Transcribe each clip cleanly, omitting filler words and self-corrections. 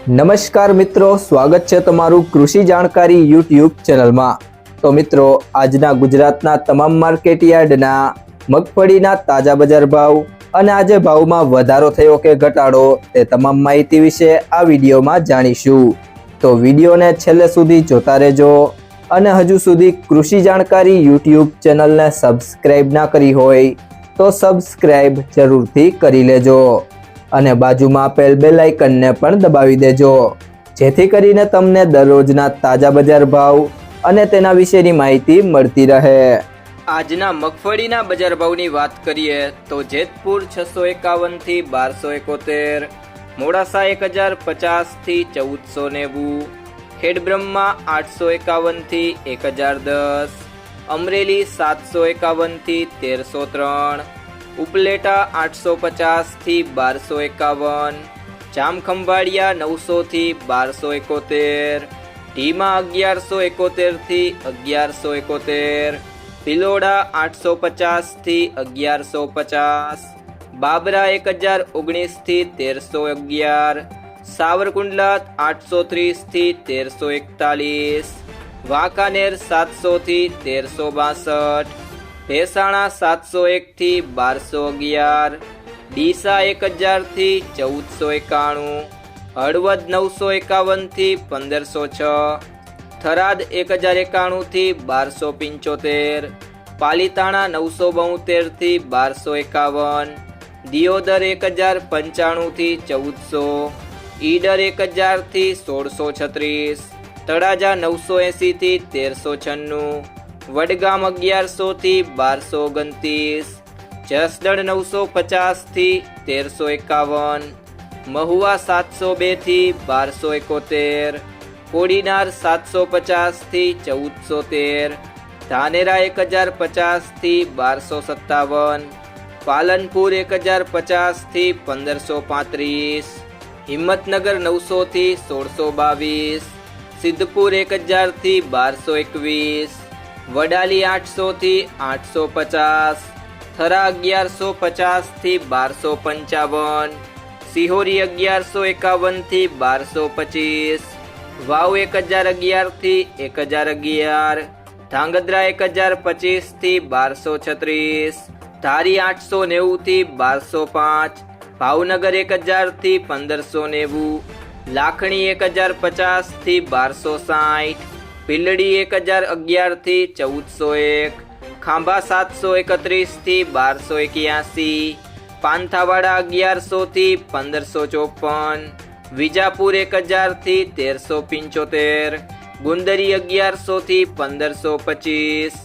નમસ્કાર મિત્રો, સ્વાગત છે તમારું કૃષિ જાણકારી યુટ્યુબ ચેનલમાં। તો મિત્રો, આજના ગુજરાતના તમામ માર્કેટ યાર્ડના મગફળીના તાજા બજાર ભાવ અને આજે ભાવમાં વધારો થયો કે ઘટાડો તે તમામ માહિતી વિશે આ વિડીયોમાં જાણીશું। તો વિડીયોને છેલ્લે સુધી જોતા રહેજો અને હજુ સુધી કૃષિ જાણકારી યુટ્યુબ ચેનલને સબસ્ક્રાઇબ ના કરી હોય તો સબસ્ક્રાઇબ જરૂરથી કરી લેજો અને બાજુમાં આપેલ બેલ આઇકનને પણ દબાવી દેજો, જેથી કરીને તમને દરરોજના તાજા બજાર ભાવ અને તેના વિશેની માહિતી મળતી રહે। આજના મગફળીના બજાર ભાવની વાત કરીએ તો જેતપુર 651 થી 1271, મોડાસા 1050 થી 1490, ખેડબ્રહ્મા 851 થી 1010, અમરેલી 751 થી 1303, ઉપલેટા 850 થી 1251, જામખંભાળિયા 900 થી 1271, ઢીમા 1171 થી 1171, ભિલોડા 850 થી 1150, બાબરા 1019 થી 1311, સાવરકુંડલા 830 થી 1341, વાંકાનેર 700 થી 1362, ભેસાણા 701 થી 1211, ડીસા 1000 થી 1491, હળવદ 951 થી 1506, થરાદ 1091 થી 1275, પાલીતાણા 972 થી 1251, દિયોદર 1095 થી 1400, ઈડર 1000 થી 1636, તળાજા 980 થી 1396, વડગામ 1100 થી 1229, જસદણ 950 થી 1351, મહુવા 702 થી 1271, કોડીનાર 750 થી 1413, ધાનેરા 1050 થી 1257, પાલનપુર 1050 થી 1535, હિંમતનગર 900 થી 1622, સિદ્ધપુર 1000 થી 1221, વડાલી 800 થી 850, થરા 1150 થી 1255, સિહોરી 1151 થી 1225, વાવ 1011 થી 1011, ધાંગધ્રા 1025 થી 1236, ધારી 890 થી 1205, ભાવનગર 1000 થી 1590, લાખણી 1050 થી 1260, ભીલડી 1011 થી 1401, ખાંભા 731 થી 1281, પાંથાવાડા 1100 થી 1554, વિજાપુર 1000 થી 1375, ગુંદરી 1100 થી 1525,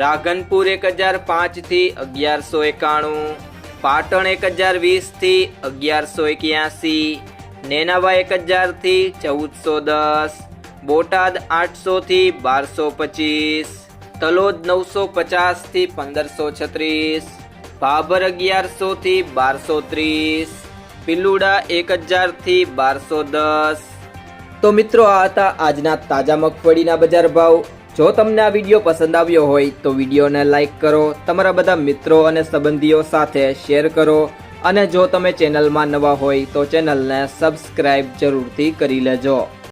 રાધનપુર 1005 થી 1191, પાટણ 1020 થી 1181, નેનાવા 1000 થી 1410, બોટાદ 800 થી 1225, તલોદ 950 થી 1536, ભાભર 1100 થી 1230, પિલુડા 1000 થી 1210। તો મિત્રો, આ હતા આજના તાજા મગફળીના બજાર ભાવ। જો તમને આ વિડીયો પસંદ આવ્યો હોય તો વિડીયોને લાઈક કરો, તમારા બધા મિત્રો અને સંબંધીઓ સાથે શેર કરો અને જો તમે ચેનલમાં નવા હોય તો ચેનલને સબસ્ક્રાઇબ જરૂરથી કરી લેજો।